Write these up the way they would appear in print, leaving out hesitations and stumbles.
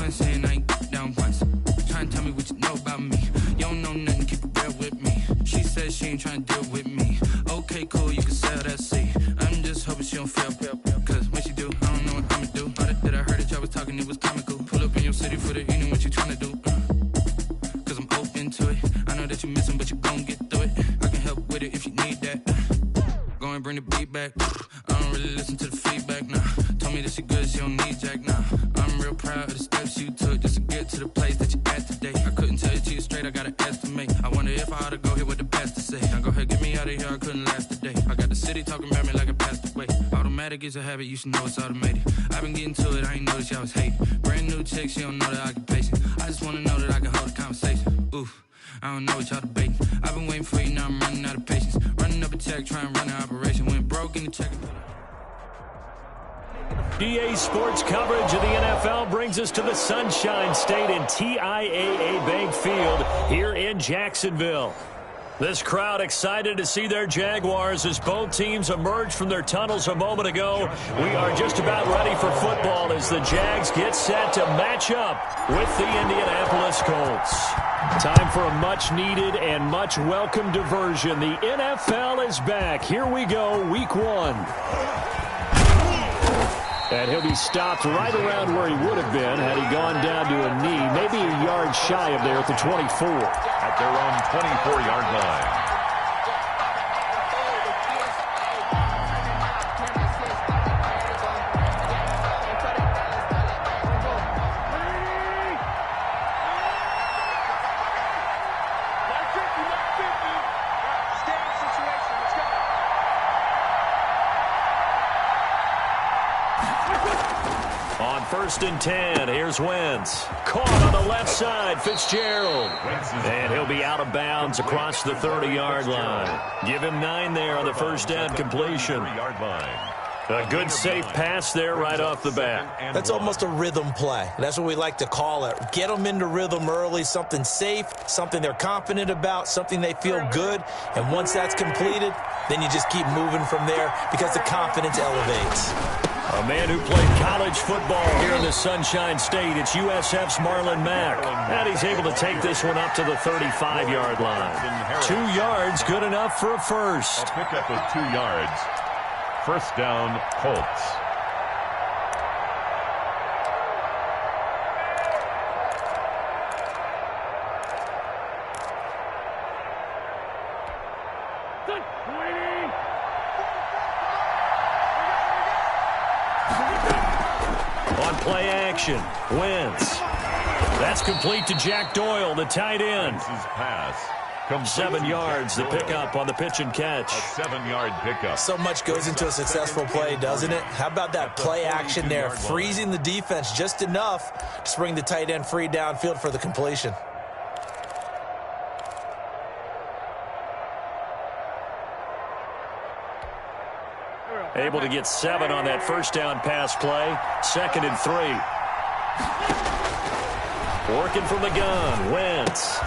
one saying I ain't down once. Trying to tell me what you know about me. You don't know nothing, keep it real with me. She said she ain't trying to deal with me. Okay, cool, you can sell that seat. I'm just hoping she don't feel. Cause when she do, I don't know what I'ma do. All that I heard that y'all was talking, it was comical. Pull up in your city for the evening, what you trying to do? Cause I'm open to it. I know that you missing, but you gon' get through it. I can help with it if you need that. Go and bring the beat back. I don't really listen to the feedback, nah. Told me that she good, she don't need Jack, nah. I'm real proud of the steps you took just to get to the place that you at today. I couldn't tell you to you straight, I gotta estimate. I wonder if I ought to go here with the best to say. Now go ahead, get me out of here, I couldn't last a day. I got the city talking about me like I passed away. Automatic is a habit, you should know it's automated. I've been getting to it, I ain't noticed y'all was hating. Brand new chick, she don't know the occupation. I just wanna know that I can hold a conversation. Oof, I don't know what y'all debating. I've been waiting for you, now I'm running out of patience. Running up a check, trying to run an operation. Went broke in the check. EA Sports coverage of the NFL brings us to the Sunshine State in TIAA Bank Field here in Jacksonville. This crowd excited to see their Jaguars as both teams emerge from their tunnels a moment ago. We are just about ready for football as the Jags get set to match up with the Indianapolis Colts. Time for a much-needed and much-welcome diversion. The NFL is back. Here we go, Week 1. And he'll be stopped right around where he would have been had he gone down to a knee, maybe a yard shy of there at the 24. At their own 24-yard line. On 1st and 10, here's Wentz. Caught on the left side, Fitzgerald. And he'll be out of bounds across the 30-yard line. Give him 9 there on the first down completion. A good, safe pass there right off the bat. That's almost a rhythm play. That's what we like to call it. Get them into rhythm early, something safe, something they're confident about, something they feel good. And once that's completed, then you just keep moving from there because the confidence elevates. A man who played college football here in the Sunshine State. It's USF's Marlon Mack. And he's able to take this one up to the 35-yard line. 2 yards, good enough for a first. A pickup of 2 yards. First down, Colts. On play action, Wentz. That's complete to Jack Doyle, the tight end. Pass. 7 yards, the pickup on the pitch and catch. A 7-yard pickup. So much goes into a successful play, doesn't it? How about that play action there, freezing the defense just enough to bring the tight end free downfield for the completion. Able to get 7 on that first down pass play. 2nd and 3. Working from the gun, Wentz.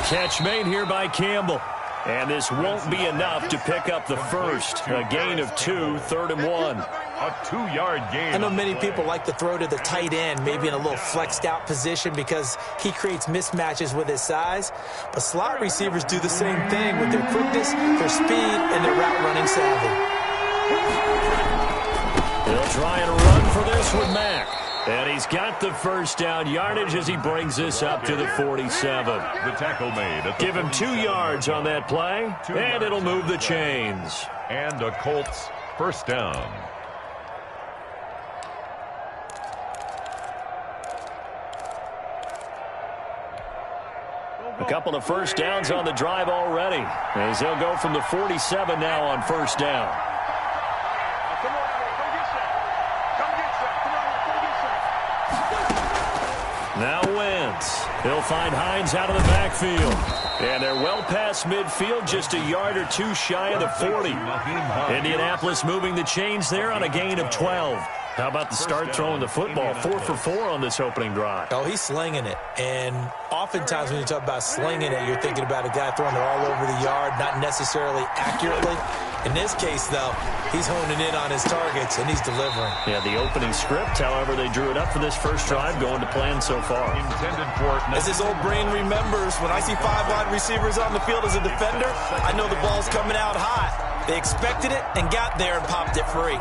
Catch made here by Campbell. And this won't be enough to pick up the first. A gain of 2, 3rd and 1. A 2-yard gain. I know many people like to throw to the tight end, maybe in a little flexed out position because he creates mismatches with his size. But slot receivers do the same thing with their quickness, their speed, and their route running savvy. He'll try and run for this with Mack. And he's got the first down yardage as he brings this up to the 47. The tackle made. Give him 2 yards on that play, and it'll move the chains. And a Colts first down. A couple of first downs on the drive already, as they'll go from the 47 now on first down. Now Wentz. He'll find Hines out of the backfield. And they're well past midfield, just a yard or 2 shy of the 40. Indianapolis moving the chains there on a gain of 12. How about the start throwing the football? 4 for 4 on this opening drive. Oh, he's slinging it. And oftentimes when you talk about slinging it, you're thinking about a guy throwing it all over the yard, not necessarily accurately. In this case, though, he's honing in on his targets, and he's delivering. Yeah, the opening script, however, they drew it up for this first drive, going to plan so far. Intended for As his old brain remembers, when I see 5 wide receivers on the field as a defender, I know the ball's coming out hot. They expected it and got there and popped it free.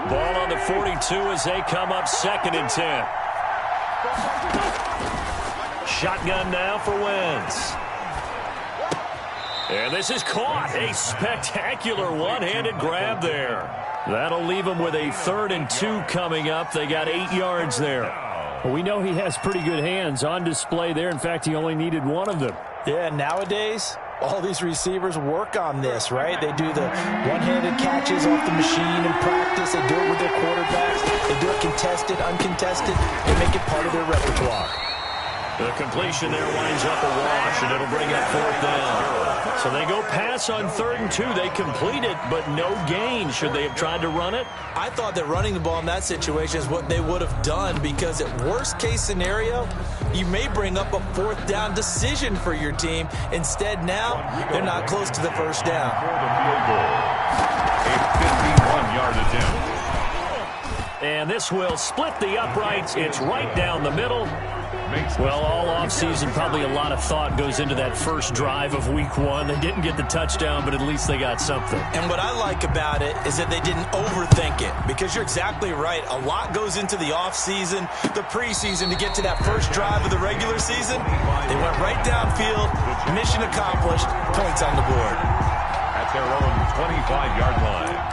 Ball on the 42 as they come up 2nd and 10. Shotgun now for Wentz. And this is caught. A spectacular one-handed grab there. That'll leave him with a 3rd and 2 coming up. They got 8 yards there. Well, we know he has pretty good hands on display there. In fact, he only needed one of them. Yeah, nowadays, all these receivers work on this, right? They do the one-handed catches off the machine in practice. They do it with their quarterbacks. They do it contested, uncontested. They make it part of their repertoire. The completion there winds up a wash, and it'll bring up 4th down. So they go pass on 3rd and 2. They complete it, but no gain. Should they have tried to run it? I thought that running the ball in that situation is what they would have done, because at worst-case scenario, you may bring up a 4th down decision for your team. Instead, now, they're not close to the first down. for the field goal. A 51-yard attempt. And this will split the uprights. It's right down the middle. Well, all offseason, probably a lot of thought goes into that first drive of week 1. They didn't get the touchdown, but at least they got something. And what I like about it is that they didn't overthink it, because you're exactly right. A lot goes into the offseason, the preseason, to get to that first drive of the regular season. They went right downfield, mission accomplished, points on the board. At their own 25-yard line.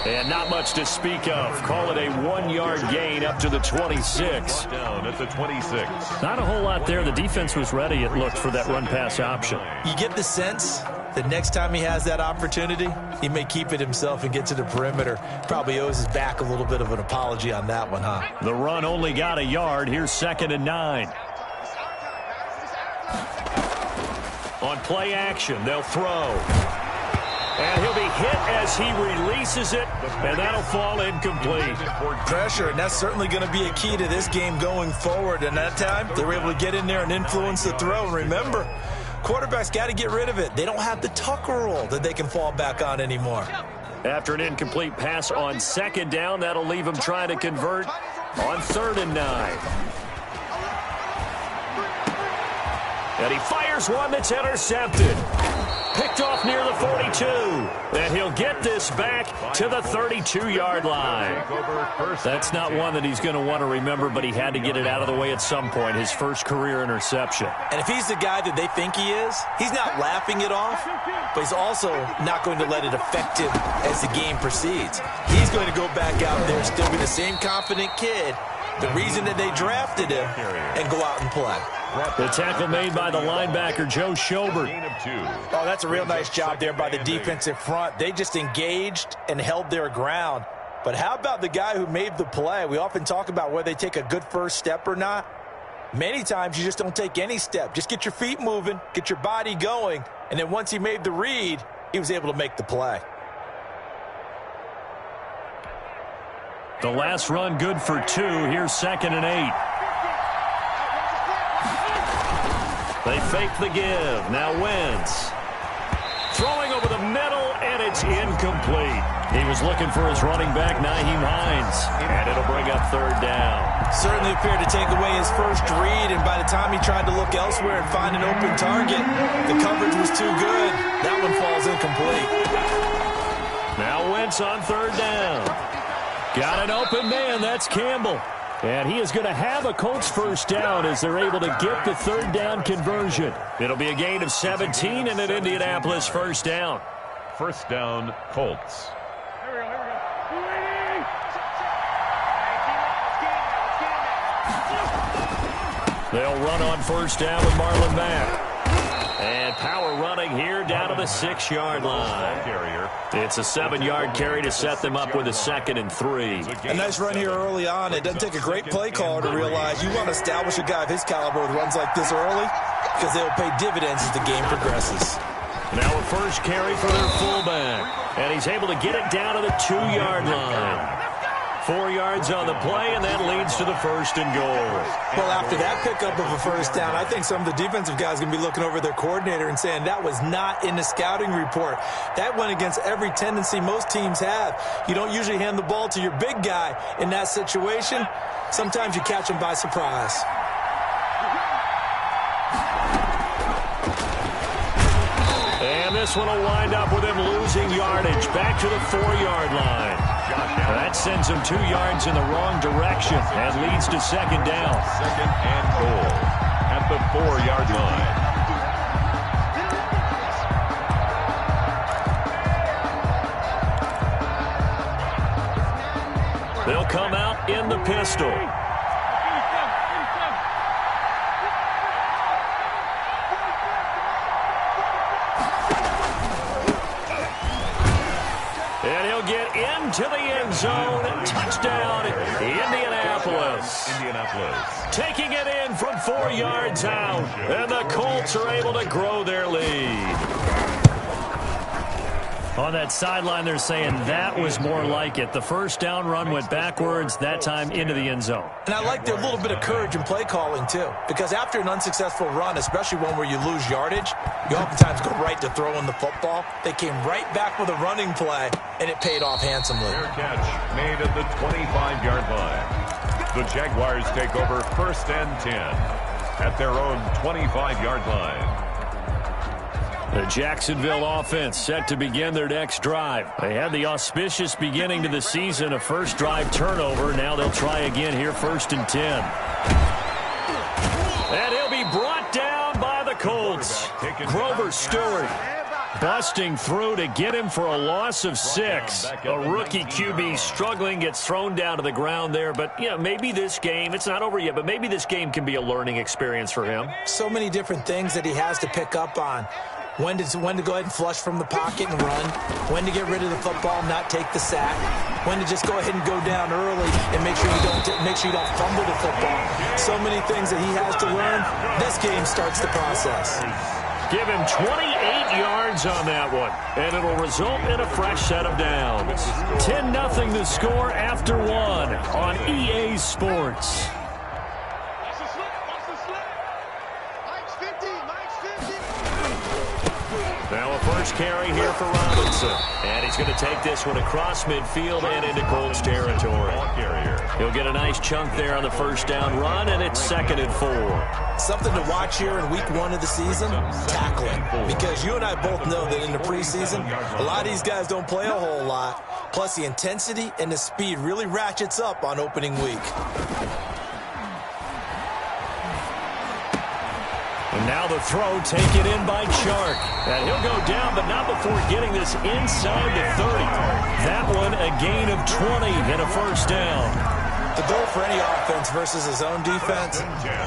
And not much to speak of. Call it a 1-yard gain up to the 26. Down at the 26. Not a whole lot there. The defense was ready, it looked, for that run-pass option. You get the sense that next time he has that opportunity, he may keep it himself and get to the perimeter. Probably owes his back a little bit of an apology on that one, huh? The run only got a yard. Here's 2nd and 9. On play action, they'll throw. And he'll be hit as he releases it, and that'll fall incomplete. Pressure, and that's certainly going to be a key to this game going forward. And that time, they were able to get in there and influence the throw. And remember, quarterbacks got to get rid of it. They don't have the Tucker rule that they can fall back on anymore. After an incomplete pass on 2nd down, that'll leave him trying to convert on 3rd and 9. And he fires one that's intercepted. Picked off near the 42. And he'll get this back to the 32-yard line. That's not one that he's going to want to remember, but he had to get it out of the way at some point, his first career interception. And if he's the guy that they think he is, he's not laughing it off, but he's also not going to let it affect him as the game proceeds. He's going to go back out there, still be the same confident kid, the reason that they drafted him, and go out and play. The tackle made by the linebacker, Joe Schobert. Oh, that's a real nice job there by the defensive front. They just engaged and held their ground. But how about the guy who made the play? We often talk about whether they take a good first step or not. Many times you just don't take any step. Just get your feet moving, get your body going, and then once he made the read, he was able to make the play. The last run good for 2. Here's 2nd and 8. They fake the give. Now Wentz. Throwing over the middle, and it's incomplete. He was looking for his running back, Nyheim Hines, and it'll bring up 3rd down. Certainly appeared to take away his first read, and by the time he tried to look elsewhere and find an open target, the coverage was too good. That one falls incomplete. Now Wentz on 3rd down. Got an open man. That's Campbell. And he is going to have a Colts first down as they're able to get the 3rd down conversion. It'll be a gain of 17 and an Indianapolis first down. First down, Colts. They'll run on first down with Marlon Mack. And power running here down to the 6-yard line. It's a 7-yard carry to set them up with a 2nd and 3. A nice run here early on. It doesn't take a great play caller to realize you want to establish a guy of his caliber with runs like this early because they'll pay dividends as the game progresses. Now a first carry for their fullback. And he's able to get it down to the 2-yard line. 4 yards on the play, and that leads to the 1st and goal. Well, after that pickup of a first down, I think some of the defensive guys are going to be looking over their coordinator and saying that was not in the scouting report. That went against every tendency most teams have. You don't usually hand the ball to your big guy in that situation. Sometimes you catch him by surprise. And this one will wind up with him losing yardage back to the 4-yard line. That sends him 2 yards in the wrong direction and leads to 2nd down. 2nd and goal at the 4-yard line. They'll come out in the pistol. And he'll get into the end zone. Touchdown, Indianapolis. Taking it in from 4 yards out. And the Colts are able to grow their lead. On that sideline, they're saying that was more like it. The first down run went backwards, that time into the end zone. And I like their little bit of courage in play calling, too. Because after an unsuccessful run, especially one where you lose yardage, you oftentimes go right to throwing the football. They came right back with a running play, and it paid off handsomely. Fair catch made at the 25-yard line. The Jaguars take over 1st and 10 at their own 25-yard line. The Jacksonville offense set to begin their next drive. They had the auspicious beginning to the season, a first drive turnover. Now they'll try again here, 1st and 10. And he'll be brought down by the Colts. Grover Stewart busting through to get him for a loss of 6. A rookie QB struggling, gets thrown down to the ground there. But, yeah, maybe this game, it's not over yet, but maybe this game can be a learning experience for him. So many different things that he has to pick up on. When to go ahead and flush from the pocket and run. When to get rid of the football, not take the sack. When to just go ahead and go down early and make sure you don't fumble the football. So many things that he has to learn. This game starts the process. Give him 28 yards on that one, and it'll result in a fresh set of downs. 10-0 the score after 1 on EA Sports. Now a first carry here for Robinson. And he's going to take this one across midfield and into Colts territory. He'll get a nice chunk there on the first down run, and it's 2nd and 4. Something to watch here in week 1 of the season, tackling. Because you and I both know that in the preseason, a lot of these guys don't play a whole lot. Plus the intensity and the speed really ratchets up on opening week. And now the throw taken in by Chark. And he'll go down, but not before getting this inside the 30. That one a gain of 20 and a first down. The goal for any offense versus his own defense,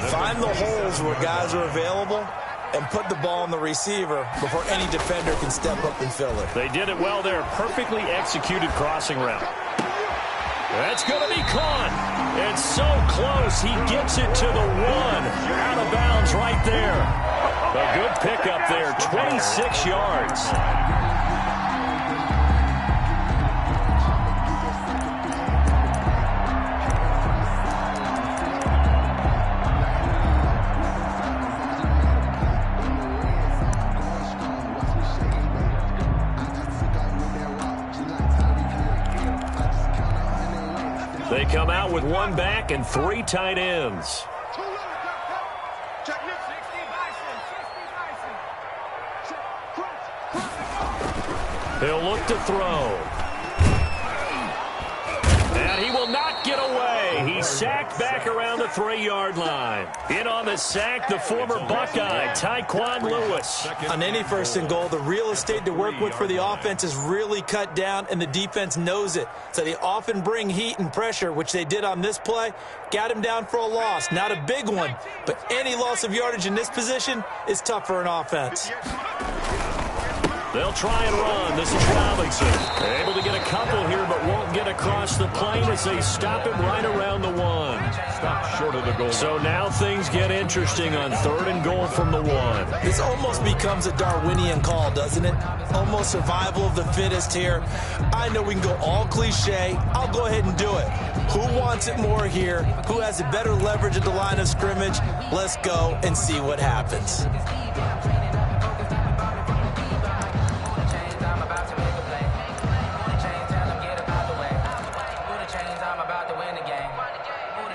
find the holes where guys are available and put the ball on the receiver before any defender can step up and fill it. They did it well there. Perfectly executed crossing route. That's going to be caught. It's so close. He gets it to the 1. Out of bounds right there. A good pickup there. 26 yards. They come out with 1 back and 3 tight ends. He'll look to throw. And he will not get away. He he's sacked back around the 3-yard line. In on the sack, the former Buckeye, Tyquan Lewis. On any 1st and goal, the real estate to work with for the offense is really cut down, and the defense knows it. So they often bring heat and pressure, which they did on this play. Got him down for a loss. Not a big one, but any loss of yardage in this position is tough for an offense. They'll try and run. This is Robinson. Able to get a couple here, but won't get across the plane as they stop him right around the 1. Stop short of the goal. So now things get interesting on 3rd and goal from the 1. This almost becomes a Darwinian call, doesn't it? Almost survival of the fittest here. I know we can go all cliche. I'll go ahead and do it. Who wants it more here? Who has a better leverage at the line of scrimmage? Let's go and see what happens.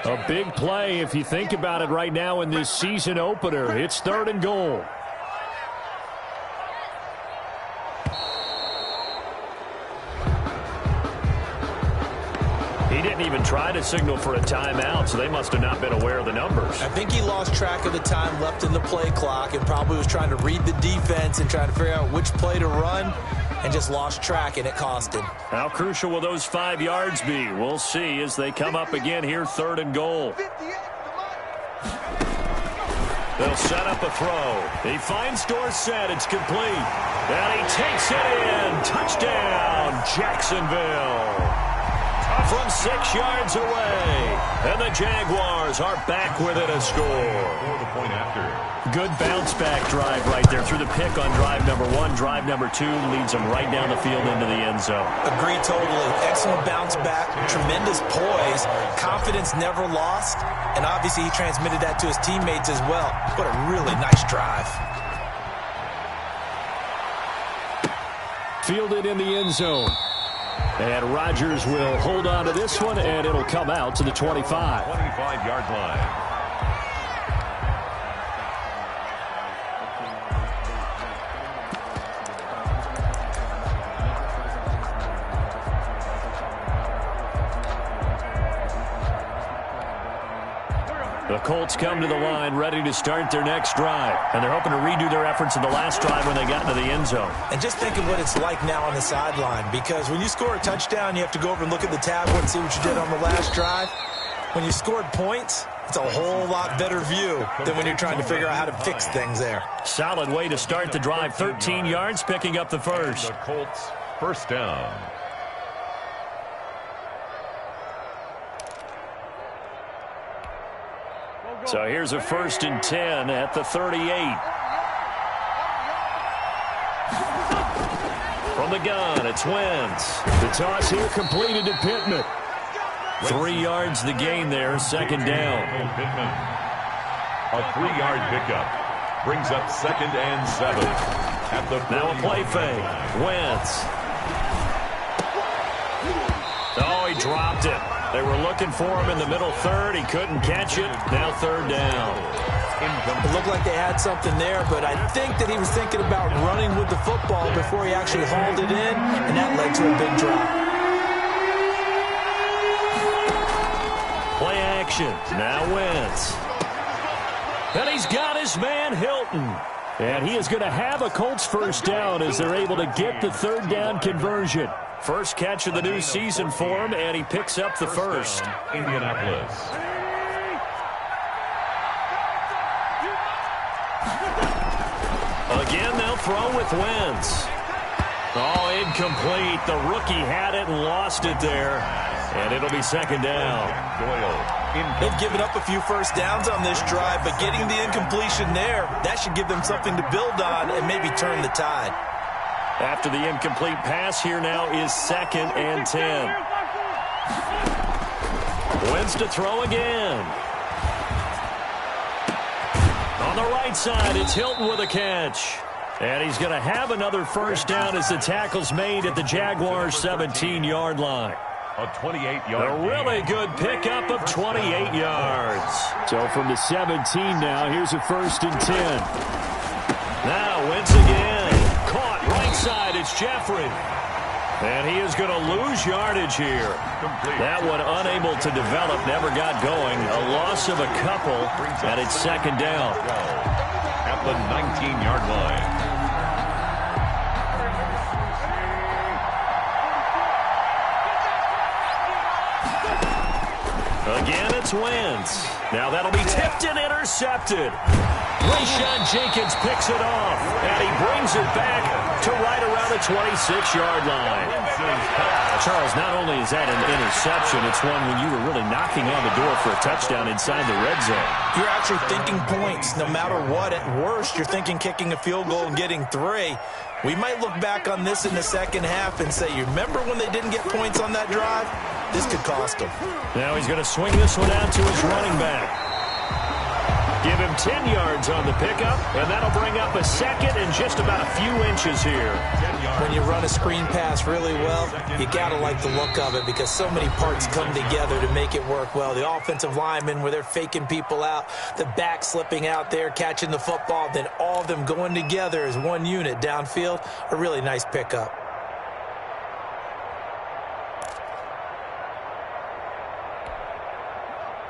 A big play if you think about it right now in this season opener. It's 3rd and goal. He didn't even try to signal for a timeout, so they must have not been aware of the numbers. I think he lost track of the time left in the play clock and probably was trying to read the defense and trying to figure out which play to run and just lost track, and it cost him. How crucial will those 5 yards be? We'll see as they come up again here, 3rd and goal. They'll set up a throw. He finds Dorsett. It's complete. And he takes it in. Touchdown, Jacksonville. From 6 yards away. And the Jaguars are back within a score. For the point after. Good bounce-back drive right there through the pick on drive number 1. Drive number 2 leads them right down the field into the end zone. Agree totally. Excellent bounce back. Tremendous poise. Confidence never lost. And obviously he transmitted that to his teammates as well. What a really nice drive. Fielded in the end zone. And Rodgers will hold on to this one, and it'll come out to the 25. 25-yard line. The Colts come to the line ready to start their next drive. And they're hoping to redo their efforts in the last drive when they got into the end zone. And just think of what it's like now on the sideline, because when you score a touchdown, you have to go over and look at the tablet and see what you did on the last drive. When you scored points, it's a whole lot better view than when you're trying to figure out how to fix things there. Solid way to start the drive. 13 yards, picking up the first. The Colts, 1st down. So here's a 1st and 10 at the 38. From the gun, it's Wentz. The toss here completed to Pittman. 3 yards the gain there, 2nd down. Pittman. A 3-yard pickup brings up 2nd and 7. At the now a play fake. Wentz. Oh, he dropped it. They were looking for him in the middle 3rd. He couldn't catch it. Now 3rd down. It looked like they had something there, but I think that he was thinking about running with the football before he actually hauled it in, and that led to a big drop. Play action. Now Wentz. And he's got his man Hilton. And he is going to have a Colts 1st down as they're able to get the 3rd down conversion. First catch of the new season for him, and he picks up the first. Indianapolis. Again, they'll throw with Wentz. Oh, incomplete. The rookie had it and lost it there. And it'll be 2nd down. They've given up a few 1st downs on this drive, but getting the incompletion there, that should give them something to build on and maybe turn the tide. After the incomplete pass, here now is 2nd and 10. Wentz to throw again. On the right side, it's Hilton with a catch. And he's going to have another 1st down as the tackle's made at the Jaguars' 17-yard line. A 28-yard A really good pickup of 28 yards. So from the 17 now, here's a 1st and 10. Now Wentz again. Caught right side. It's Jeffrey. And he is going to lose yardage here. That one unable to develop, never got going. A loss of a couple, and it's second down. At the 19-yard line. Again, it's Wentz. Now that'll be tipped and intercepted. Rayshon Jenkins picks it off, and he brings it back to right around the 26-yard line. Charles, not only is that an interception, it's one when you were really knocking on the door for a touchdown inside the red zone. You're actually thinking points no matter what. At worst, you're thinking kicking a field goal and getting 3. We might look back on this in the second half and say, you remember when they didn't get points on that drive? This could cost them. Now he's going to swing this one out to his running back. Give him 10 yards on the pickup, and that'll bring up a second and just about a few inches here. When you run a screen pass really well, you got to like the look of it because so many parts come together to make it work well. The offensive linemen, where they're faking people out, the back slipping out there, catching the football, then all of them going together as one unit downfield, a really nice pickup.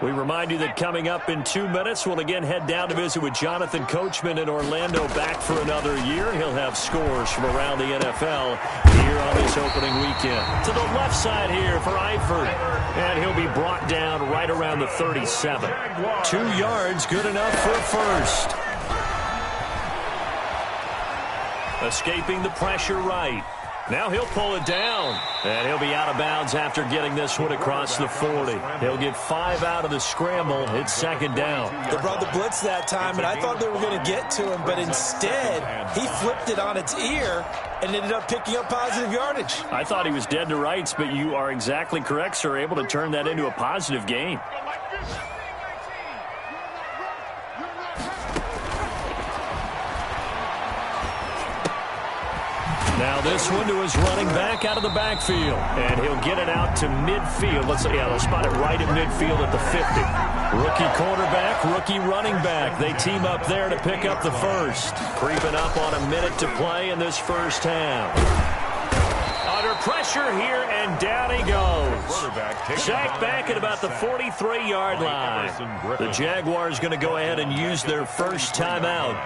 We remind you that coming up in 2 minutes, we'll again head down to visit with Jonathan Coachman in Orlando, back for another year. He'll have scores from around the NFL here on this opening weekend. To the left side here for Eifert, and he'll be brought down right around the 37. 2 yards, good enough for a first. Escaping the pressure right. Now he'll pull it down, and he'll be out of bounds after getting this one across the 40. He'll get 5 out of the scramble. It's second down. They brought the blitz that time, and I thought they were going to get to him, but instead he flipped it on its ear and ended up picking up positive yardage. I thought he was dead to rights, but you are exactly correct, sir, able to turn that into a positive gain. Now this one to his running back out of the backfield. And he'll get it out to midfield. They'll spot it right at midfield at the 50. Rookie quarterback, rookie running back. They team up there to pick up the first. Creeping up on a minute to play in this first half. Under pressure here, and down he goes. Sacked back at about the 43-yard line. The Jaguars going to go ahead and use their first timeout,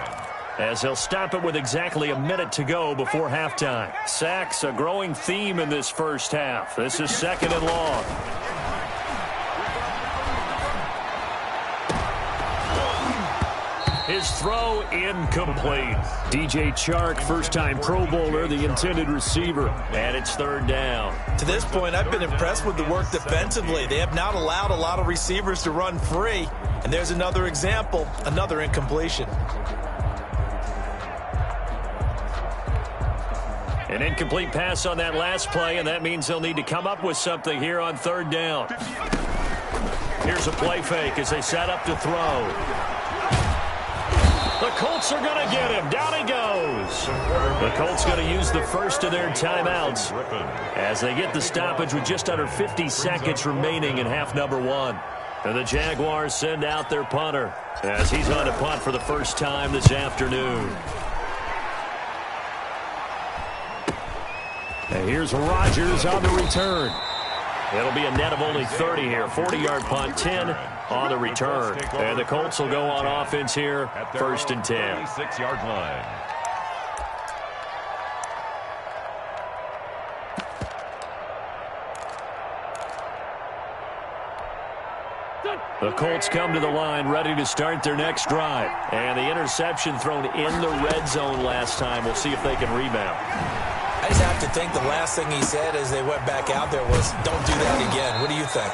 as they'll stop it with exactly a minute to go before halftime. Sacks, a growing theme in this first half. This is second and long. His throw incomplete. DJ Chark, first-time Pro Bowler, the intended receiver. And it's third down. To this point, I've been impressed with the work defensively. They have not allowed a lot of receivers to run free. And there's another example, another incompletion. An incomplete pass on that last play, and that means they'll need to come up with something here on third down. Here's a play fake as they set up to throw. The Colts are going to get him. Down he goes. The Colts going to use the first of their timeouts as they get the stoppage with just under 50 seconds remaining in half number 1. And the Jaguars send out their punter as he's on to punt for the first time this afternoon. And here's Rodgers on the return. It'll be a net of only 30 here. 40-yard punt, 10 on the return. And the Colts will go on offense here, first and 10. 26-yard line. The Colts come to the line ready to start their next drive. And the interception thrown in the red zone last time. We'll see if they can rebound. I just have to think the last thing he said as they went back out there was, don't do that again. What do you think?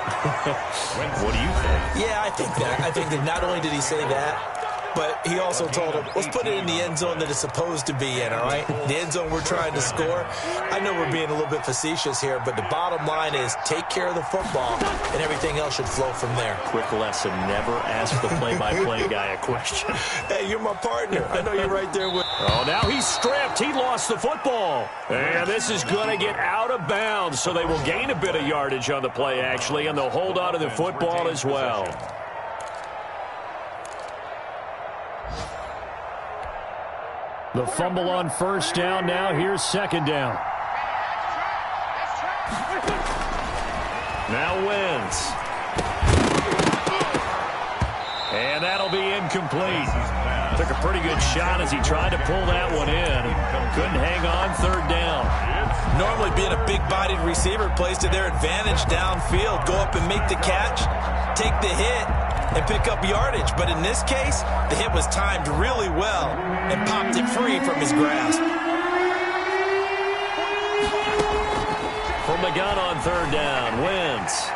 What do you think? Yeah, I think that. I think that not only did he say that, but he also told him, let's put it in the end zone that it's supposed to be in, all right? The end zone we're trying to score. I know we're being a little bit facetious here, but the bottom line is take care of the football, and everything else should flow from there. Quick lesson, never ask the play-by-play guy a question. Hey, you're my partner. I know you're right there with... Oh, now he's stripped. He lost the football. And this is going to get out of bounds, so they will gain a bit of yardage on the play, actually, and they'll hold on to the football as well. The fumble on first down. Now here's second down. Now Wentz. And that'll be incomplete. Took a pretty good shot as he tried to pull that one in. Couldn't hang on, third down. Normally being a big-bodied receiver plays to their advantage downfield. Go up and make the catch, take the hit, and pick up yardage. But in this case, the hit was timed really well and popped it free from his grasp. From the gun on third down, Wentz.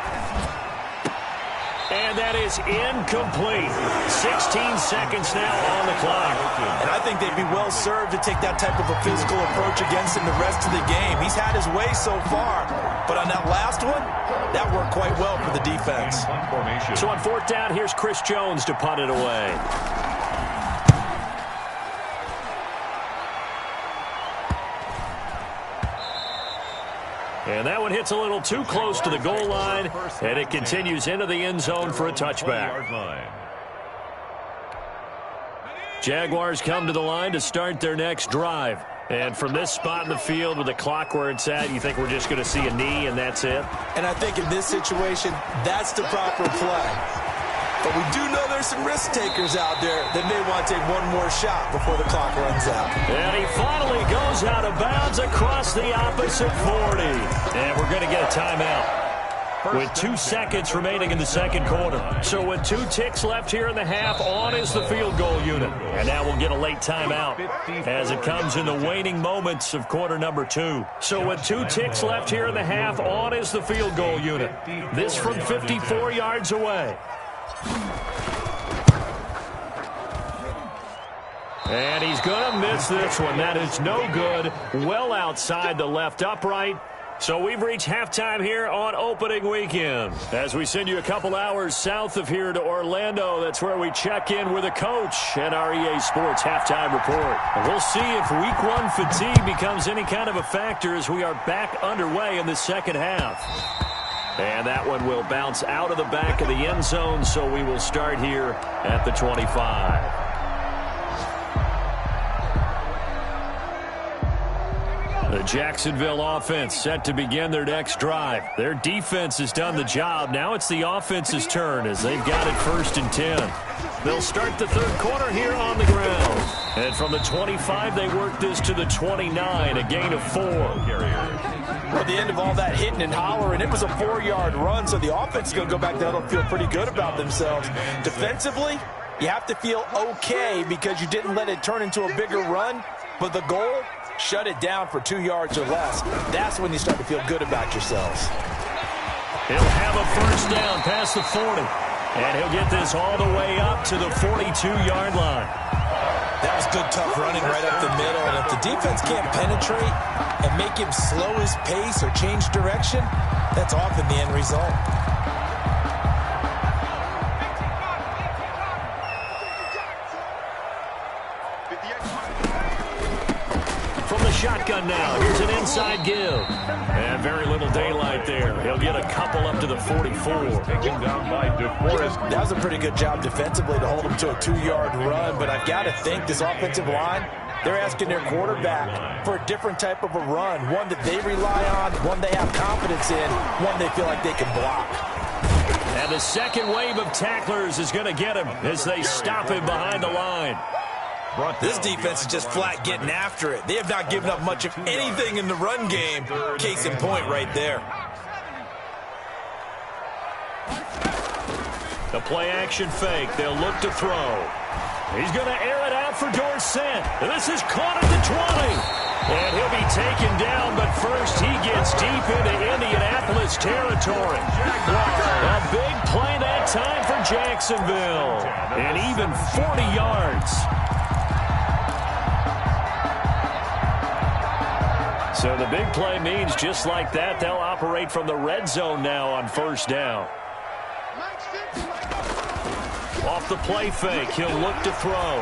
And that is incomplete. 16 seconds now on the clock. And I think they'd be well served to take that type of a physical approach against him the rest of the game. He's had his way so far, but on that last one, that worked quite well for the defense. So on fourth down, here's Chris Jones to punt it away. And that one hits a little too close to the goal line, and it continues into the end zone for a touchback. Jaguars come to the line to start their next drive. And from this spot in the field with the clock where it's at, you think we're just going to see a knee and that's it? And I think in this situation, that's the proper play. But we do know there's some risk takers out there that may want to take one more shot before the clock runs out. And he finally goes out of bounds across the opposite 40. And we're going to get a timeout with 2 seconds remaining in the second quarter. So with 2 ticks left here in the half, on is the field goal unit. And now we'll get a late timeout as it comes in the waning moments of quarter number 2. So with 2 ticks left here in the half, on is the field goal unit. This from 54 yards away. And he's going to miss this one. That is no good. Well outside the left upright. So we've reached halftime here on opening weekend. As we send you a couple hours south of here to Orlando, that's where we check in with a coach and our EA Sports halftime report. And we'll see if week 1 fatigue becomes any kind of a factor as we are back underway in the second half. And that one will bounce out of the back of the end zone, so we will start here at the 25. The Jacksonville offense set to begin their next drive. Their defense has done the job. Now it's the offense's turn as they've got it 1st and 10. They'll start the third quarter here on the ground. And from the 25, they work this to the 29, a gain of 4. Well, at the end of all that hitting and hollering, it was a 4-yard run, so the offense is going to go back down and feel pretty good about themselves. Defensively, you have to feel okay because you didn't let it turn into a bigger run, but the goal, shut it down for 2 yards or less. That's when you start to feel good about yourselves. He'll have a first down past the 40, and he'll get this all the way up to the 42-yard line. That was good, tough running right up the middle. And if the defense can't penetrate and make him slow his pace or change direction, that's often the end result. From the shotgun now, here's an inside give. And very little daylight there. He'll get a couple up to the 44. Taken down by DeForest. That was a pretty good job defensively to hold him to a 2-yard run, but I've got to think this offensive line, they're asking their quarterback for a different type of a run, one that they rely on, one they have confidence in, one they feel like they can block. And the second wave of tacklers is going to get him as they stop him behind the line. This defense is just flat getting after it. They have not given up much of anything in the run game. Case in point right there. The play-action fake. They'll look to throw. He's going to air it out for Dorsett. And this is caught at the 20. And he'll be taken down, but first he gets deep into Indianapolis territory. A big play that time for Jacksonville. And even 40 yards. So the big play means just like that, they'll operate from the red zone now on first down. Off the play fake, he'll look to throw.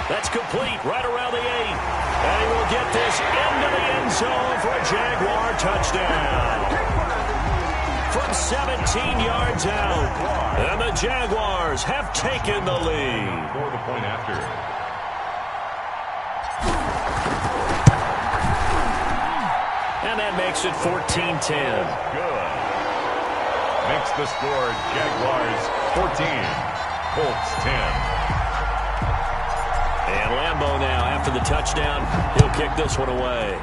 That's complete right around the 8. And he will get this into the end zone for a Jaguar touchdown. From 17 yards out. And the Jaguars have taken the lead. For the point after. And that that makes it 14-10. Good. Makes the score Jaguars 14, Colts 10. And Lambeau now, after the touchdown, he'll kick this one away.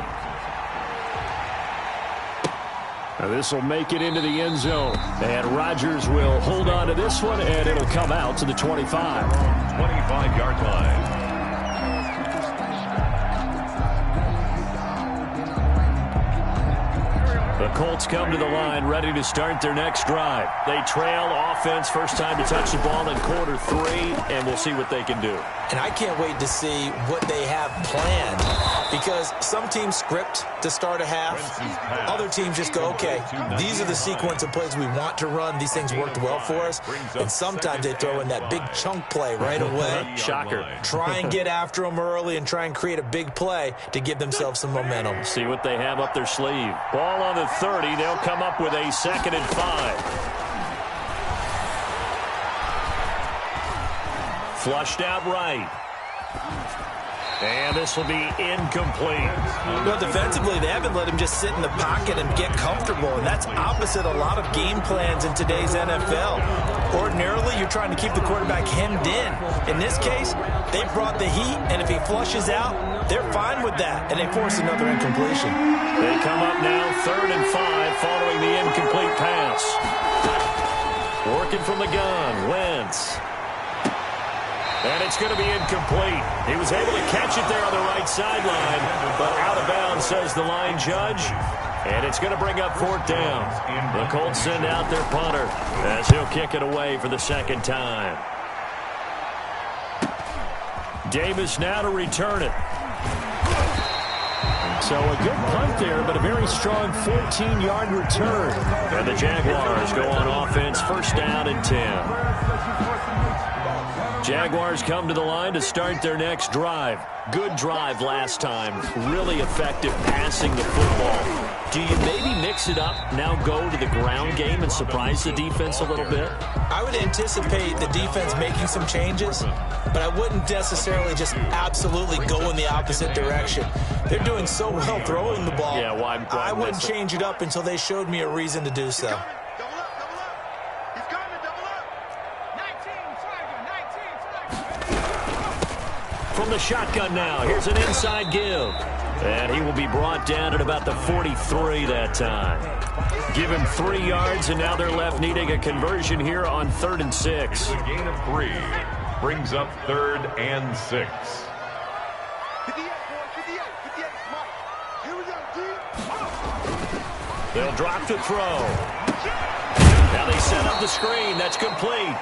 Now this will make it into the end zone. And Rodgers will hold on to this one, and it'll come out to the 25. 25-yard line. The Colts come to the line, ready to start their next drive. They trail offense, first time to touch the ball in quarter 3, and we'll see what they can do. And I can't wait to see what they have planned, because some teams script to start a half. Other teams just go, okay, these are the sequence of plays we want to run. These things worked well for us. And sometimes they throw in that big chunk play right away. Shocker. Try and get after them early and try and create a big play to give themselves some momentum. See what they have up their sleeve. Ball on the 30. They'll come up with a 2nd and 5. Flushed out right. And this will be incomplete. Well, defensively, they haven't let him just sit in the pocket and get comfortable, and that's opposite a lot of game plans in today's NFL. Ordinarily, you're trying to keep the quarterback hemmed in. In this case, they brought the heat, and if he flushes out, they're fine with that, and they force another incompletion. They come up now 3rd and 5 following the incomplete pass. Working from the gun, Wentz. And it's going to be incomplete. He was able to catch it there on the right sideline, but out of bounds, says the line judge. And it's going to bring up 4th down. The Colts send out their punter as he'll kick it away for the 2nd time. Davis now to return it. So a good punt there, but a very strong 14-yard return. And the Jaguars go on offense, 1st down and 10. Jaguars come to the line to start their next drive. Good drive last time. Really effective passing the football. Do you maybe mix it up, now go to the ground game and surprise the defense a little bit? I would anticipate the defense making some changes, but I wouldn't necessarily just absolutely go in the opposite direction. They're doing so well throwing the ball. Yeah, why I wouldn't change it up until they showed me a reason to do so. From the shotgun now, here's an inside give. And he will be brought down at about the 43 that time. Give him 3 yards, and now they're left needing a conversion here on 3rd and 6. A gain of 3 brings up 3rd and 6. They'll drop to throw. Now they set up the screen. That's complete.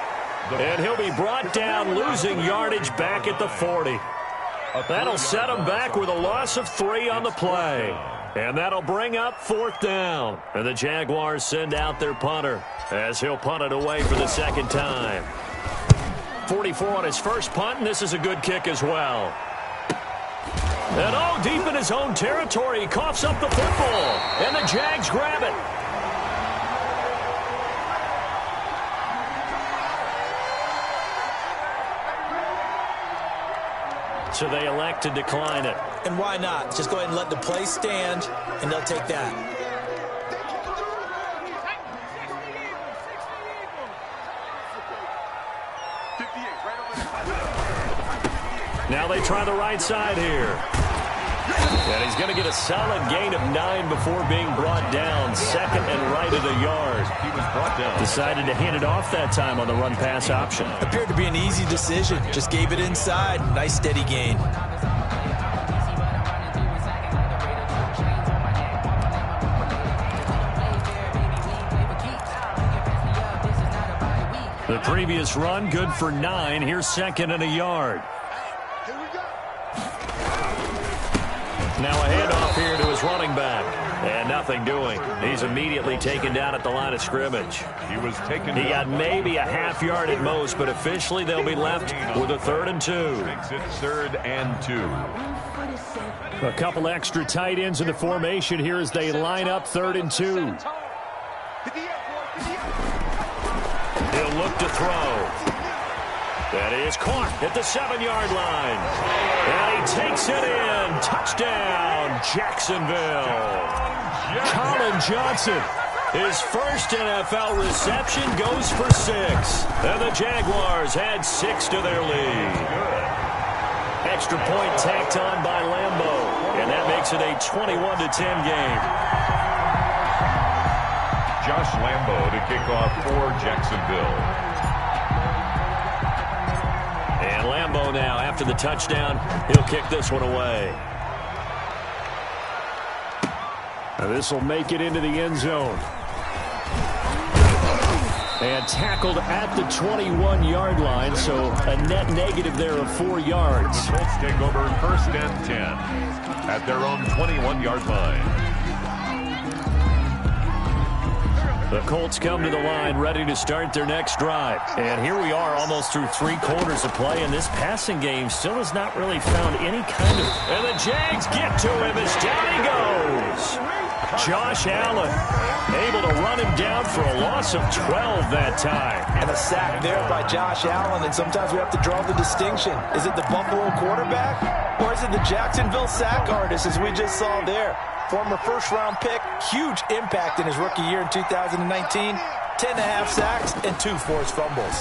And he'll be brought down, losing yardage back at the 40. That'll set him back with a loss of 3 on the play. And that'll bring up 4th down. And the Jaguars send out their punter as he'll punt it away for the 2nd time. 44 on his first punt, and this is a good kick as well. And deep in his own territory, he coughs up the football. And the Jags grab it. So they elect to decline it. And why not? Just go ahead and let the play stand, and they'll take that. Now they try the right side here. And he's going to get a solid gain of 9 before being brought down. 2nd and right of the yard. He was brought down. Decided to hand it off that time on the run-pass option. Appeared to be an easy decision. Just gave it inside. Nice steady gain. The previous run, good for 9. Here's 2nd and a yard. Now a handoff here to his running back. And nothing doing. He's immediately taken down at the line of scrimmage. He was taken He got down. maybe a half yard at most, but officially they'll be left with a 3rd and 2. Makes it 3rd and 2. A couple extra tight ends in the formation here as they line up 3rd and 2. He'll look to throw. That is caught at the 7-yard line. And he takes it in. Touchdown, Jacksonville. Colin Johnson, his first NFL reception, goes for 6. And the Jaguars add 6 to their lead. Extra point tacked on by Lambo. And that makes it a 21-10 game. Josh Lambo to kick off for Jacksonville. And Lambo now, after the touchdown, he'll kick this one away. This will make it into the end zone. And tackled at the 21-yard line, so a net negative there of 4 yards. The Colts take over 1st and 10 at their own 21-yard line. The Colts come to the line ready to start their next drive. And here we are almost through 3 quarters of play, and this passing game still has not really found any kind of... And the Jags get to him as down he goes. Josh Allen able to run him down for a loss of 12 that time. And a sack there by Josh Allen, and sometimes we have to draw the distinction. Is it the Buffalo quarterback, or is it the Jacksonville sack artist, as we just saw there? Former first-round pick, huge impact in his rookie year in 2019. 10.5 sacks and 2 forced fumbles.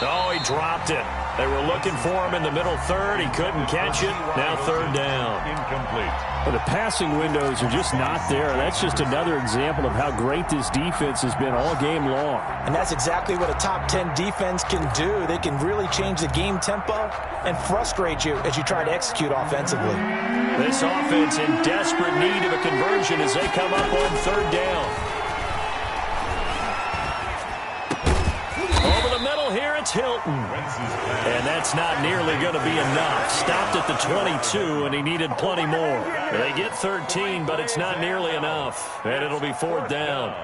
Oh, he dropped it. They were looking for him in the middle third. He couldn't catch it. Now 3rd down. Incomplete. Well, the passing windows are just not there. That's just another example of how great this defense has been all game long. And that's exactly what a top 10 defense can do. They can really change the game tempo and frustrate you as you try to execute offensively. This offense in desperate need of a conversion as they come up on 3rd down. Over the middle here, it's Hilton. And that's not nearly going to be enough. Stopped at the 22, and he needed plenty more. They get 13, but it's not nearly enough. And it'll be 4th down.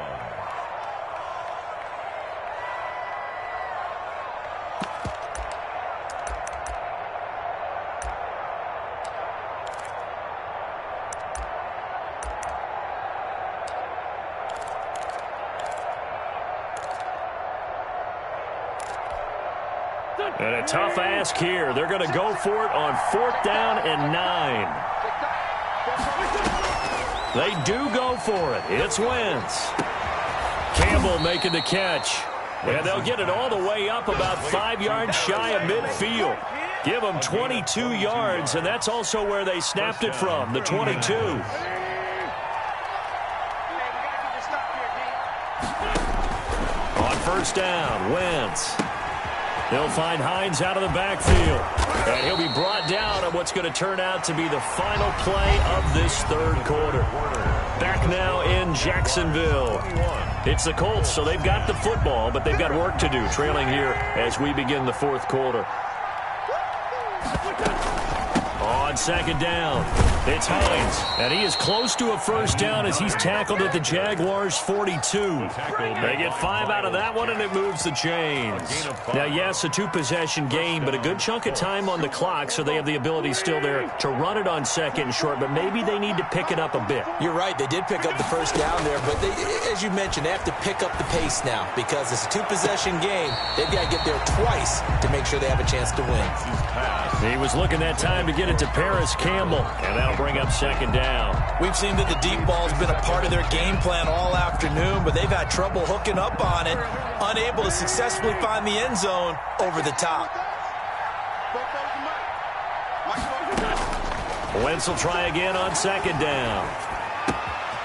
And a tough ask here. They're going to go for it on 4th down and 9. They do go for it. It's Wentz. Campbell making the catch. And they'll get it all the way up about 5 yards shy of midfield. Give them 22 yards, and that's also where they snapped it from, the 22. On 1st down, Wentz. They'll find Hines out of the backfield. And he'll be brought down on what's going to turn out to be the final play of this 3rd quarter. Back now in Jacksonville. It's the Colts, so they've got the football, but they've got work to do, trailing here as we begin the 4th quarter. On 2nd down, it's Hines, and he is close to a 1st down as he's tackled at the Jaguars' 42. They get 5 out of that one, and it moves the chains. Now, yes, a 2-possession game, but a good chunk of time on the clock, so they have the ability still there to run it on 2nd and short, but maybe they need to pick it up a bit. You're right. They did pick up the 1st down there, but they, as you mentioned, they have to pick up the pace now because it's a 2-possession game. They've got to get there twice to make sure they have a chance to win. He was looking that time to get it to Paris Campbell, and that'll bring up 2nd down. We've seen that the deep ball's been a part of their game plan all afternoon, but they've had trouble hooking up on it, unable to successfully find the end zone over the top. Wentz will try again on 2nd down.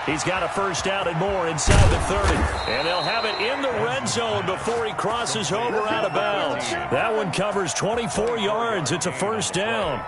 He's got a 1st down and more inside the 30. And they'll have it in the red zone before he crosses over out of bounds. That one covers 24 yards. It's a 1st down.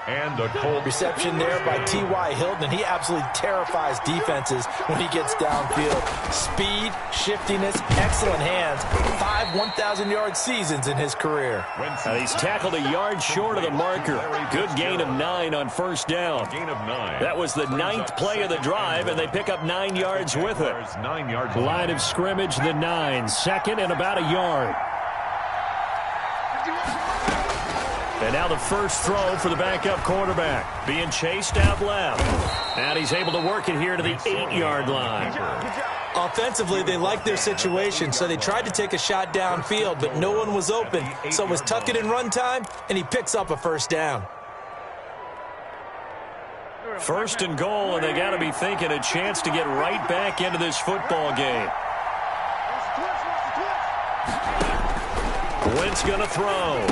And a Colt reception there by T.Y. Hilton, and he absolutely terrifies defenses when he gets downfield. Speed, shiftiness, excellent hands. 5 1,000-yard seasons in his career. And he's tackled a yard short of the marker. Good gain of 9 on 1st down. gain of 9. That was the 9th play of the drive, and they pick up 9 yards with it. 9 yards. Line of scrimmage, the 9. 2nd and about a yard. And now the first throw for the backup quarterback. Being chased out left. And he's able to work it here to the 8-yard line. Offensively, they liked their situation, so they tried to take a shot downfield, but no one was open. So it was tuck it in run time, and he picks up a first down. First and goal, and they got to be thinking a chance to get right back into this football game. Wentz going to throw.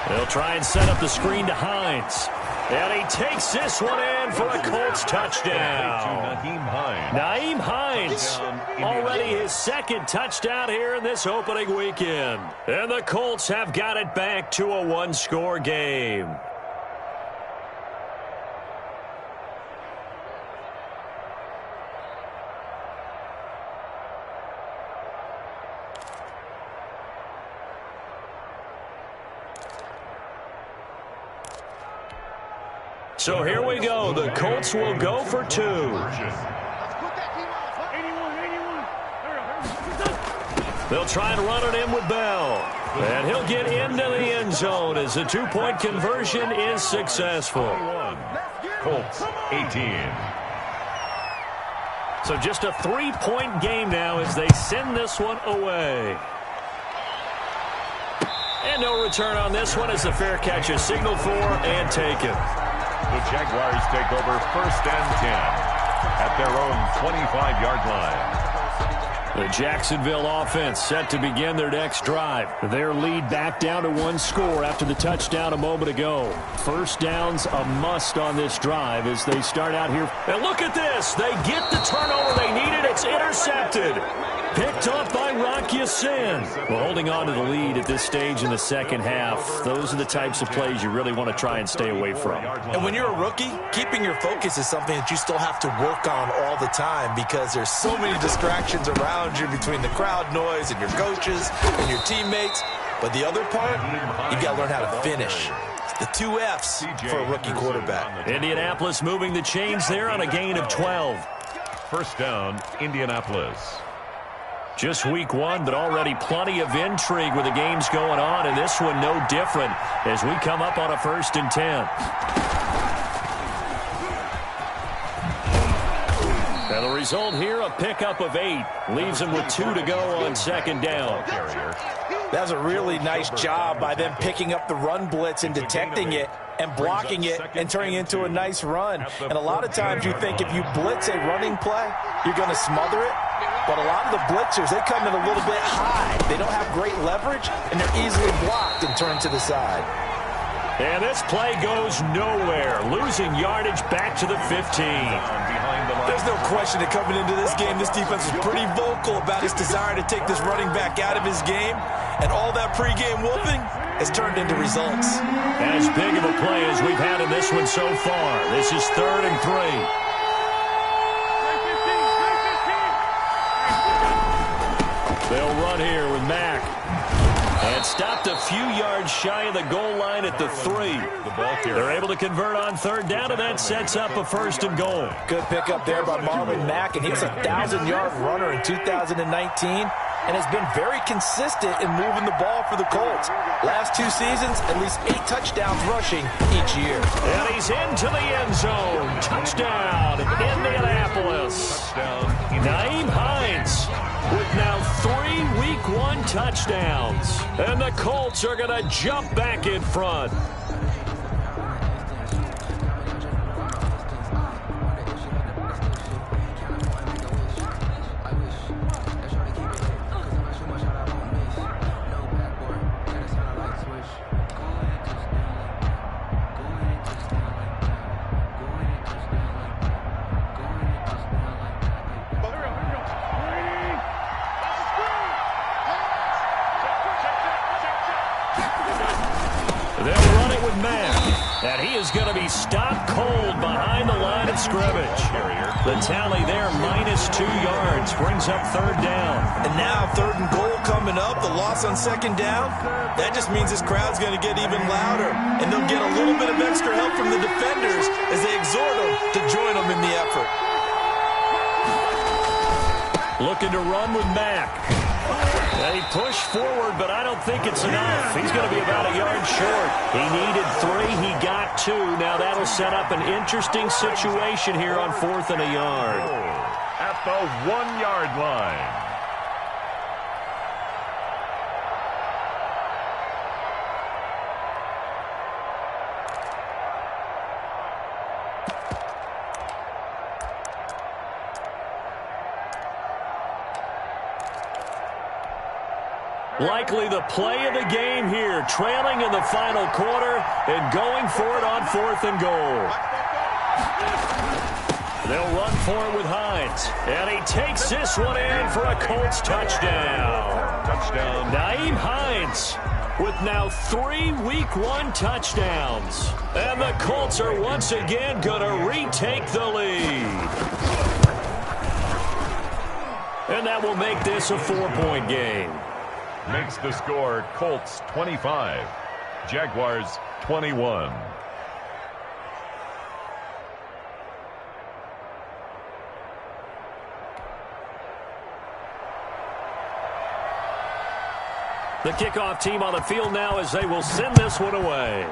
They'll try and set up the screen to Hines. And he takes this one in for a Colts touchdown. Nyheim Hines, already his second touchdown here in this opening weekend. And the Colts have got it back to a one-score game. So here we go. The Colts will go for 2. They'll try to run it in with Bell. And he'll get into the end zone as the two-point conversion is successful. Colts 18. So just a 3-point game now as they send this one away. And no return on this one as the fair catch is signaled for and taken. The Jaguars take over first and 10 at their own 25-yard line. The Jacksonville offense set to begin their next drive. Their lead back down to 1 score after the touchdown a moment ago. First down's a must on this drive as they start out here. And look at this. They get the turnover they needed. It's intercepted. Picked up by Rock Ya-Sin. Well, holding on to the lead at this stage in the second half, those are the types of plays you really want to try and stay away from. And when you're a rookie, keeping your focus is something that you still have to work on all the time because there's so many distractions around you between the crowd noise and your coaches and your teammates. But the other part, you got to learn how to finish. The 2 F's for a rookie quarterback. Indianapolis moving the chains there on a gain of 12. First down, Indianapolis. Just week 1, but already plenty of intrigue with the games going on, and this one no different as we come up on a 1st and 10. And the result here, a pickup of 8. Leaves them with 2 to go on 2nd down. That was a really nice job by them picking up the run blitz and detecting it and blocking it and turning it into a nice run. And a lot of times you think if you blitz a running play, you're going to smother it. But a lot of the blitzers, they come in a little bit high. They don't have great leverage, and they're easily blocked and turned to the side. And this play goes nowhere. Losing yardage back to the 15. There's no question that coming into this game, this defense was pretty vocal about its desire to take this running back out of his game. And all that pregame whooping has turned into results. As big of a play as we've had in this one so far. This is 3rd and 3. They'll run here with Mack. And stopped a few yards shy of the goal line at the 3. They're able to convert on 3rd down, and that sets up a 1st and goal. Good pickup there by Marlon Mack, and he was a 1,000-yard runner in 2019 and has been very consistent in moving the ball for the Colts. Last 2 seasons, at least 8 touchdowns rushing each year. And he's into the end zone. Touchdown, Indianapolis. Nyheim Hines with now 3 Week 1 touchdowns. And the Colts are going to jump back in front. And he is going to be stopped cold behind the line of scrimmage. The tally there, -2 yards, brings up 3rd down. And now 3rd and goal coming up, the loss on 2nd down. That just means this crowd's going to get even louder. And they'll get a little bit of extra help from the defenders as they exhort them to join them in the effort. Looking to run with Mack. He pushed forward, but I don't think it's enough. He's going to be about a yard short. He needed 3. He got 2. Now that'll set up an interesting situation here on 4th and a yard. At the 1-yard line. Likely the play of the game here, trailing in the final quarter and going for it on 4th and goal. They'll run for it with Hines, and he takes this one in for a Colts touchdown. Nyheim Hines with now 3 Week 1 touchdowns. And the Colts are once again going to retake the lead. And that will make this a 4-point game. Makes the score Colts 25, Jaguars 21. The kickoff team on the field now as they will send this one away.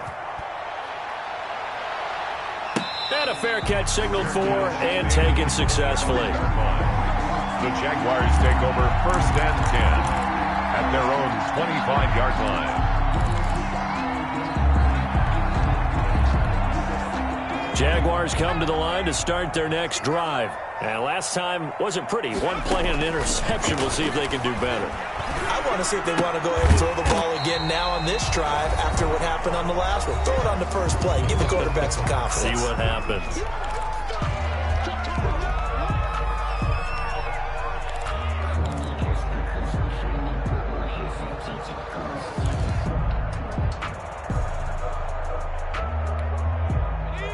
And a fair catch signaled for and taken successfully. The Jaguars take over 1st and 10. At their own 25-yard line. Jaguars come to the line to start their next drive. And last time wasn't pretty. 1 play and an interception. We'll see if they can do better. I want to see if they want to go ahead and throw the ball again now on this drive after what happened on the last one. Throw it on the first play. Give the quarterback some confidence. See what happens.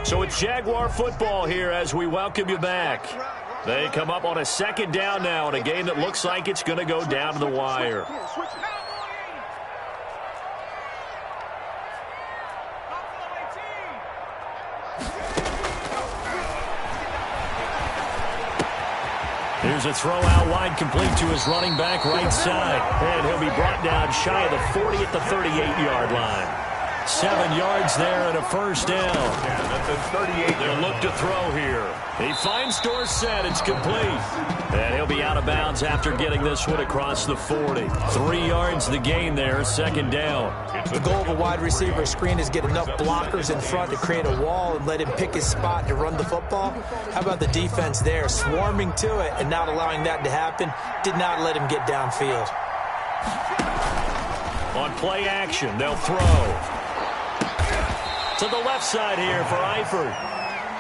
So it's Jaguar football here as we welcome you back. They come up on a 2nd down now in a game that looks like it's going to go down to the wire. Here's a throw out wide, complete to his running back right side. And he'll be brought down shy of the 40 at the 38-yard line. 7 yards there and a 1st down. That's a 38. They'll look to throw here. He finds Dorsett. It's complete. And he'll be out of bounds after getting this one across the 40. 3 yards the gain there, 2nd down. The goal of a wide receiver screen is get enough blockers in front to create a wall and let him pick his spot to run the football. How about the defense there, swarming to it and not allowing that to happen? Did not let him get downfield. On play action, they'll throw. To the left side here for Eifert.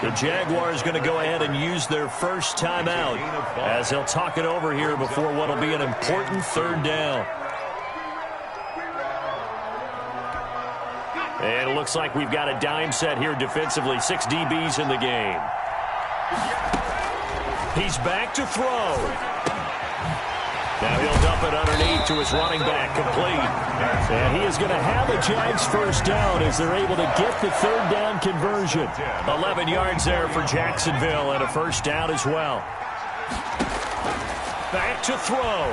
The Jaguars going to go ahead and use their first timeout as they'll talk it over here before what will be an important 3rd down. And it looks like we've got a dime set here defensively. 6 DBs in the game. He's back to throw. Now he'll dump it underneath to his running back, complete. And he is going to have a Jags 1st down as they're able to get the 3rd down conversion. 11 yards there for Jacksonville and a 1st down as well. Back to throw.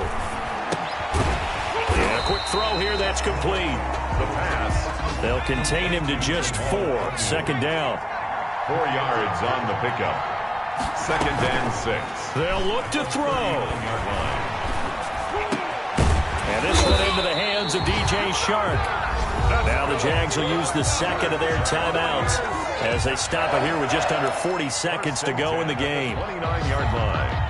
And a quick throw here, that's complete. The pass. They'll contain him to just 4. 2nd down. 4 yards on the pickup. 2nd and 6. They'll look to throw. And this one into the hands of DJ Shark. Now the Jags will use the 2nd of their timeouts as they stop it here with just under 40 seconds to go in the game. 29-yard line.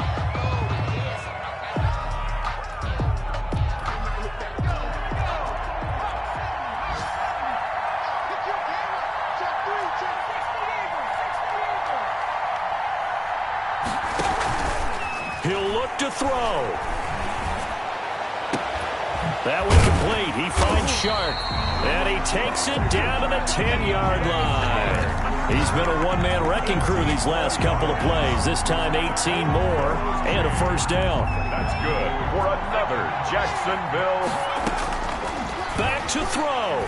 He'll look to throw. That one complete. He finds Shark. And he takes it down to the 10-yard line. He's been a one-man wrecking crew these last couple of plays. This time 18 more and a 1st down. That's good for another Jacksonville. Back to throw.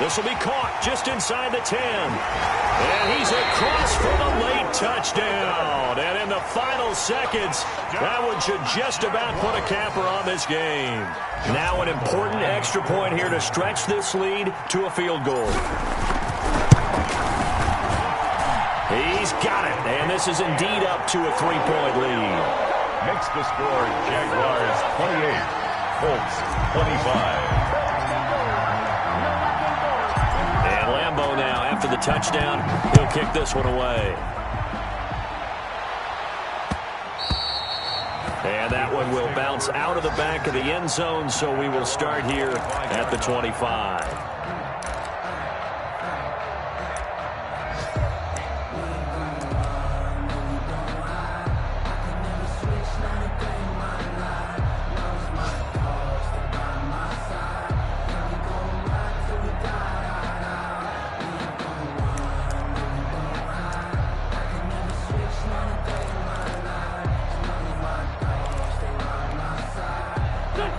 This will be caught just inside the 10. And he's across for the late touchdown. And in the the final seconds. That one should just about put a capper on this game. Now an important extra point here to stretch this lead to a field goal. He's got it, and this is indeed up to a 3-point lead. Makes the score Jaguars 28, Colts 25. And Lambeau now, after the touchdown, he'll kick this one away. And that one will bounce out of the back of the end zone, so we will start here at the 25.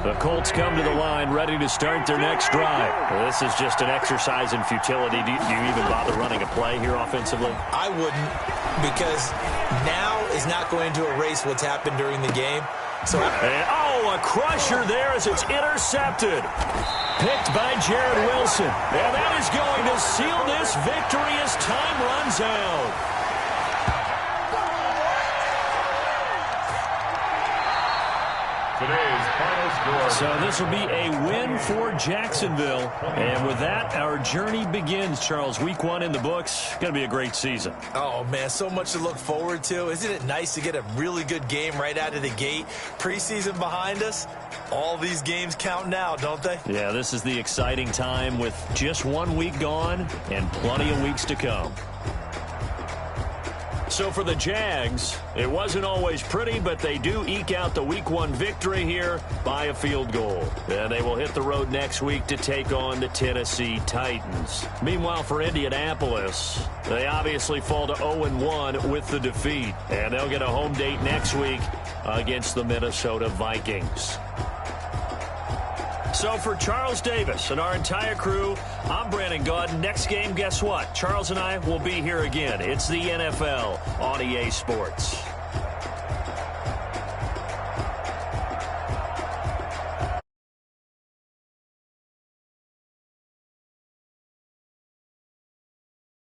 The Colts come to the line ready to start their next drive. Well, this is just an exercise in futility. Do you even bother running a play here offensively? I wouldn't, because now is not going to erase what's happened during the game. So, a crusher there as it's intercepted. Picked by Jared Wilson. And that is going to seal this victory as time runs out. Today's final score. So this will be a win for Jacksonville. And with that, our journey begins, Charles. Week 1 in the books. Going to be a great season. oh, man, so much to look forward to. Isn't it nice to get a really good game right out of the gate? Preseason behind us. All these games count now, don't they? Yeah, this is the exciting time with just 1 week gone and plenty of weeks to come. So for the Jags, it wasn't always pretty, but they do eke out the Week 1 victory here by a field goal. And they will hit the road next week to take on the Tennessee Titans. Meanwhile, for Indianapolis, they obviously fall to 0-1 with the defeat. And they'll get a home date next week against the Minnesota Vikings. So for Charles Davis and our entire crew, I'm Brandon Gaudin. Next game, guess what? Charles and I will be here again. It's the NFL on EA Sports.